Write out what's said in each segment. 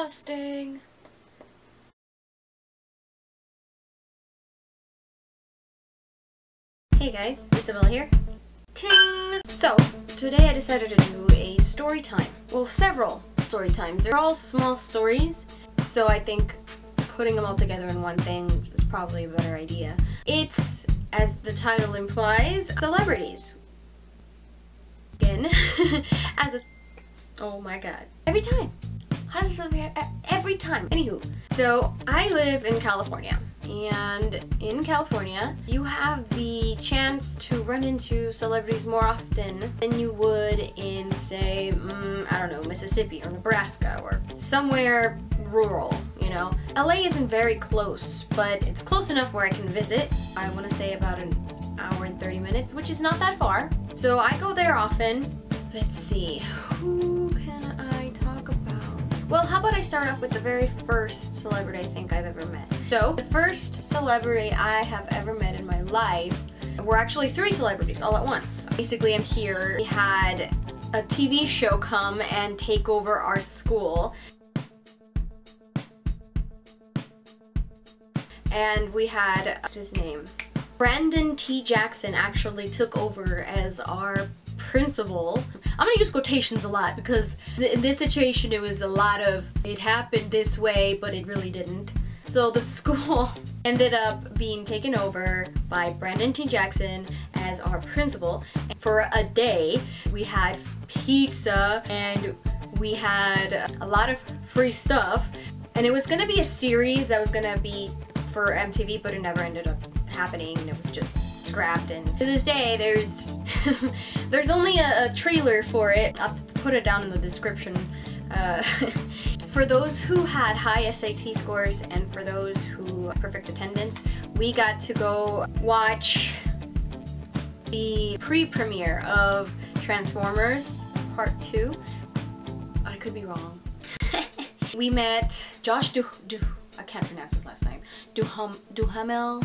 Testing. Hey guys, Isabella here. Ting! So, today I decided to do a story time. Well, several story times. They're all small stories, so I think putting them all together in one thing is probably a better idea. It's, as the title implies, celebrities. Again, as a... Oh my god. Every time. How does this every time? Anywho, so I live in California, and in California, you have the chance to run into celebrities more often than you would in, say, I don't know, Mississippi or Nebraska or somewhere rural, you know. LA isn't very close, but it's close enough where I can visit. I want to say about an hour and 30 minutes, which is not that far. So I go there often. Let's see, who can I talk about? Well, how about I start off with the very first celebrity I think I've ever met. So, the first celebrity I have ever met in my life were actually 3 celebrities all at once. Basically, I'm here. We had a TV show come and take over our school. And we had, what's his name? Brandon T. Jackson actually took over as our principal. I'm gonna use quotations a lot because in this situation it was a lot of it happened this way but it really didn't. So the school ended up being taken over by Brandon T. Jackson as our principal. For a day we had pizza and we had a lot of free stuff, and it was gonna be a series that was gonna be for MTV, but it never ended up happening. It was just scrapped, and to this day there's there's only a trailer for it. I'll put it down in the description. For those who had high SAT scores and for those who had perfect attendance, we got to go watch the pre-premiere of Transformers Part 2. I could be wrong. We met Josh I can't pronounce his last name. Duhamel.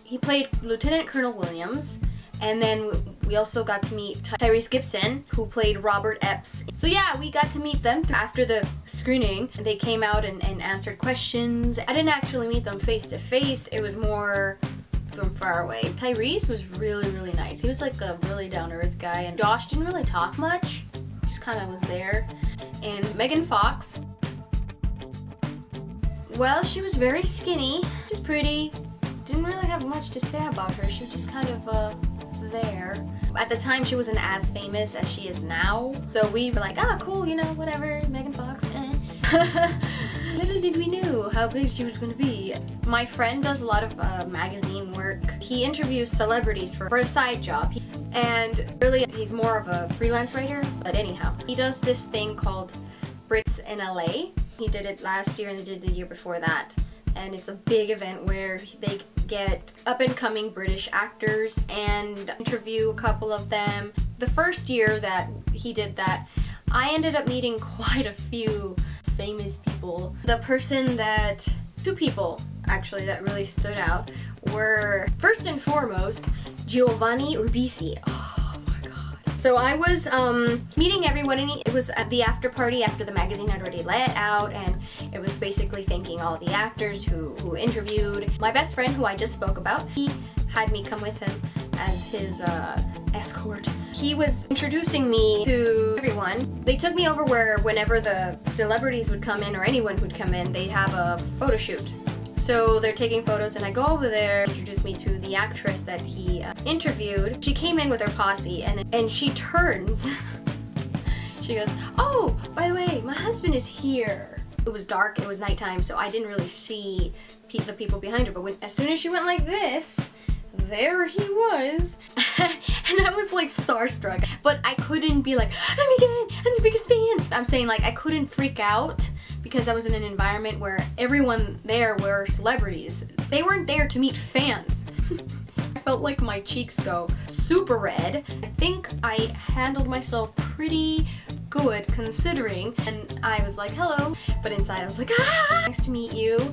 He played Lieutenant Colonel Williams, and then we also got to meet Tyrese Gibson, who played Robert Epps. So yeah, we got to meet them after the screening. They came out and answered questions. I didn't actually meet them face to face. It was more from far away. Tyrese was really, really nice. He was like a really down-to-earth guy, and Josh didn't really talk much. Just kind of was there. And Megan Fox. Well, she was very skinny. She was pretty. Didn't really have much to say about her. She was just kind of there. At the time, she wasn't as famous as she is now. So we were like, ah, cool, you know, whatever, Megan Fox, Little did we know how big she was going to be. My friend does a lot of magazine work. He interviews celebrities for a side job. And really, he's more of a freelance writer. But anyhow, he does this thing called Brits in LA. He did it last year and they did the year before that. And it's a big event where they get up-and-coming British actors and interview a couple of them. The first year that he did that, I ended up meeting quite a few famous people. Two people actually that really stood out were, first and foremost, Giovanni Ribisi. So I was meeting everyone, and it was at the after party after the magazine had already let out, and it was basically thanking all the actors who interviewed. My best friend, who I just spoke about, he had me come with him as his escort. He was introducing me to everyone. They took me over where whenever the celebrities would come in, or anyone would come in, they'd have a photo shoot. So they're taking photos, and I go over there, introduce me to the actress that he interviewed. She came in with her posse, and she turns. She goes, oh, by the way, my husband is here. It was dark, it was nighttime, so I didn't really see the people behind her, but as soon as she went like this, there he was. And I was like starstruck, but I couldn't be like, oh my god, I'm the biggest fan. I'm saying, like, I couldn't freak out because I was in an environment where everyone there were celebrities. They weren't there to meet fans. I felt like my cheeks go super red. I think I handled myself pretty good considering, and I was like, hello, but inside I was like, ah, nice to meet you.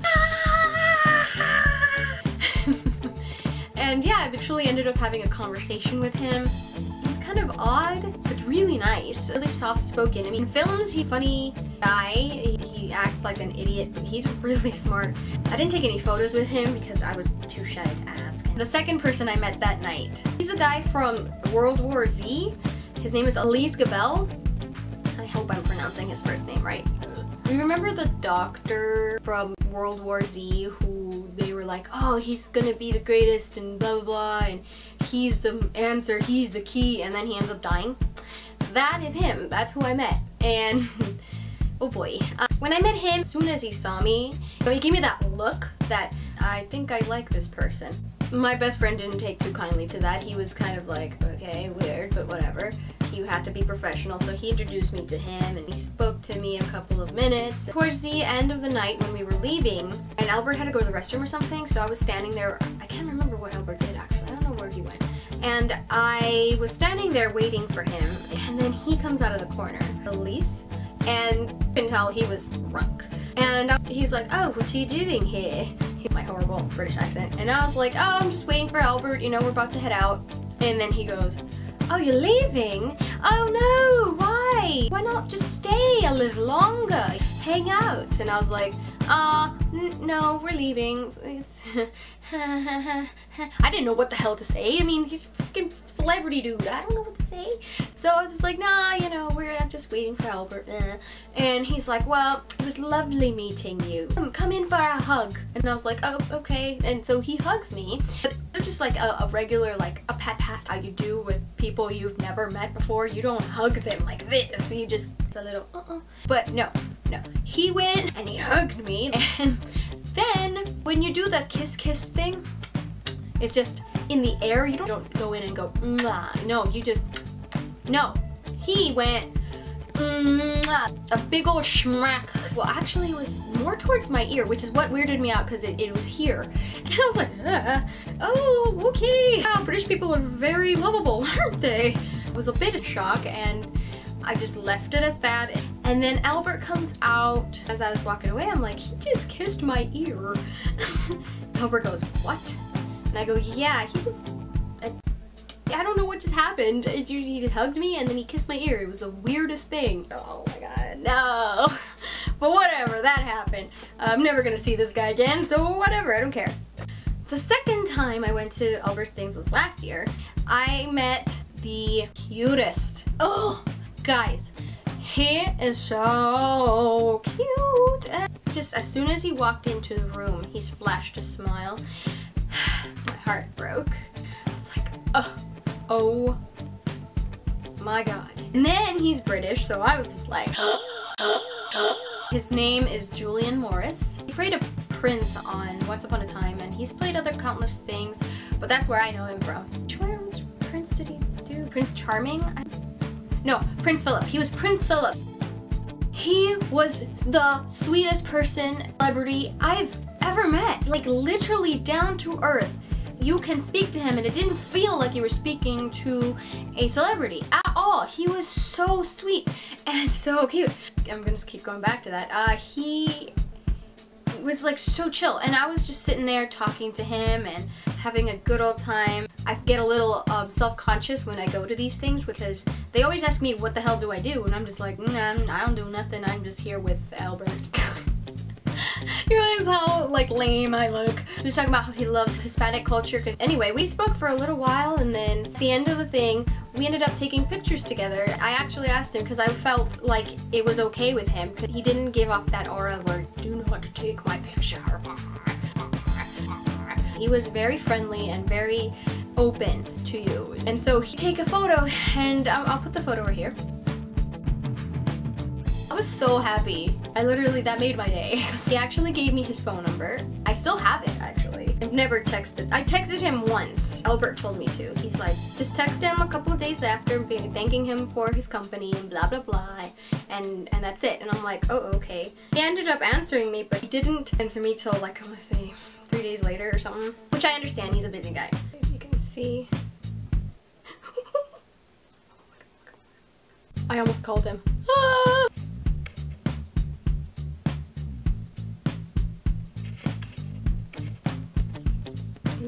And yeah, I eventually ended up having a conversation with him. He's kind of odd, but really nice, really soft-spoken. I mean, in films, he's a funny guy. He acts like an idiot, but he's really smart. I didn't take any photos with him because I was too shy to ask. The second person I met that night, he's a guy from World War Z. His name is Elise Gabel. I hope I'm pronouncing his first name right. You remember the doctor from World War Z who they were like, oh, he's gonna be the greatest and blah blah blah, and he's the answer, he's the key, and then he ends up dying? That is him. That's who I met. And oh boy. When I met him, as soon as he saw me, he gave me that look that I think I like this person. My best friend didn't take too kindly to that. He was kind of like, okay, weird, but whatever. He had to be professional, so he introduced me to him and he spoke to me a couple of minutes. Towards the end of the night when we were leaving, and Albert had to go to the restroom or something, so I was standing there. I can't remember what Albert did actually. I don't know where he went. And I was standing there waiting for him, and then he comes out of the corner, Elise, and you can tell he was drunk. And he's like, oh, what are you doing here? My horrible British accent. And I was like, oh, I'm just waiting for Albert, you know, we're about to head out. And then he goes, oh, you're leaving? Oh no, why? Why not just stay a little longer? Hang out. And I was like, no, we're leaving. I didn't know what the hell to say. I mean, he's a freaking celebrity dude. I don't know what to say. So I was just like, nah, you know, I'm just waiting for Albert. And he's like, well, it was lovely meeting you. Come in for a hug. And I was like, oh, okay. And so he hugs me. But they're just like a regular, like a pat how you do with people you've never met before. You don't hug them like this. You just, it's a little, But no. He went and he hugged me. And then when you do the kiss thing, it's just in the air. You don't go in and go, mwah. No, you just, no. He went, mwah, a big old schmack. Well, actually it was more towards my ear, which is what weirded me out because it was here. And I was like, oh, okay. Wow, British people are very lovable, aren't they? It was a bit of shock, and I just left it at that. And then Albert comes out. As I was walking away, I'm like, he just kissed my ear. Albert goes, what? And I go, yeah, he just, I don't know what just happened. He just hugged me and then he kissed my ear. It was the weirdest thing. Oh my god, no. But whatever, that happened. I'm never gonna see this guy again, so whatever, I don't care. The second time I went to Albert Stings was last year. I met the cutest. Oh, guys, he is so cute. And just as soon as he walked into the room, he flashed a smile. My heart broke. I was like, oh my god. And then he's British, so I was just like, his name is Julian Morris. He played a prince on Once Upon a Time, and he's played other countless things, but that's where I know him from. Which prince did he do? Prince Charming? No, Prince Philip. He was Prince Philip. He was the sweetest person, celebrity I've ever met. Like literally down to earth. You can speak to him and it didn't feel like you were speaking to a celebrity at all. He was so sweet and so cute. I'm gonna keep going back to that. He was like so chill, and I was just sitting there talking to him and having a good old time. I get a little self-conscious when I go to these things because they always ask me what the hell do I do, and I'm just like, I don't do nothing, I'm just here with Albert. You realize how like lame I look. He was talking about how he loves Hispanic culture. Cause anyway, we spoke for a little while, and then at the end of the thing, we ended up taking pictures together. I actually asked him because I felt like it was okay with him because he didn't give off that aura where do not take my picture. He was very friendly and very open to you. And so he take a photo, and I'll put the photo right here. I was so happy. I literally, that made my day. He actually gave me his phone number. I still have it, actually. I've never texted. I texted him once. Albert told me to. He's like, just text him a couple of days after, thanking him for his company and blah, blah, blah. And that's it. And I'm like, oh, okay. He ended up answering me, but he didn't answer me till like, I'm gonna say 3 days later or something. Which I understand, he's a busy guy. You can see. I almost called him. Ah!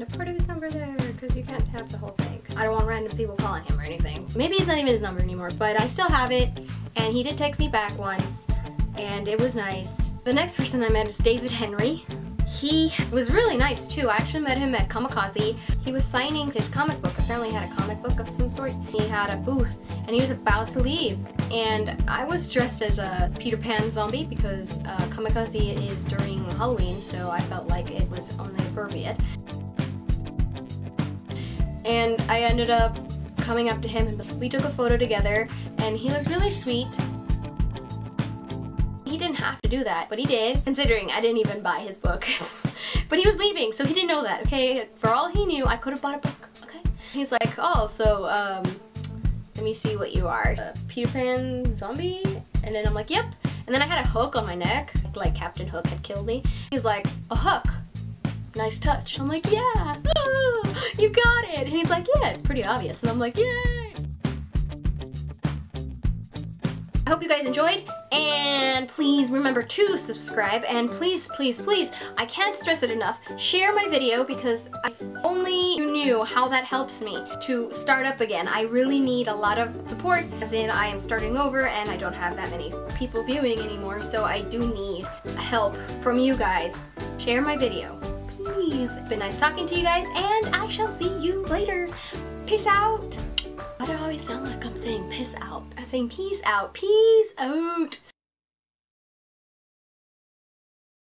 and put his number there because you can't have the whole thing. I don't want random people calling him or anything. Maybe it's not even his number anymore, but I still have it, and he did text me back once, and it was nice. The next person I met is David Henry. He was really nice too. I actually met him at Comikaze. He was signing his comic book. Apparently he had a comic book of some sort. He had a booth and he was about to leave. And I was dressed as a Peter Pan zombie because Comikaze is during Halloween, so I felt like it was only appropriate. And I ended up coming up to him and we took a photo together, and he was really sweet. He didn't have to do that, but he did, considering I didn't even buy his book. But he was leaving, so he didn't know that, okay? For all he knew, I could have bought a book, okay? He's like, oh, so, let me see what you are. A Peter Pan zombie? And then I'm like, yep. And then I had a hook on my neck, like Captain Hook had killed me. He's like, a hook. Nice touch. I'm like, yeah, oh, you got it. And he's like, yeah, it's pretty obvious. And I'm like, yay. I hope you guys enjoyed, and please remember to subscribe, and please, please, please, I can't stress it enough, share my video because I only knew how that helps me to start up again. I really need a lot of support, as in I am starting over and I don't have that many people viewing anymore, so I do need help from you guys. Share my video, please. It's been nice talking to you guys, and I shall see you later. Peace out. Why do I always sound like I'm saying piss out? I'm saying peace out. Peace out.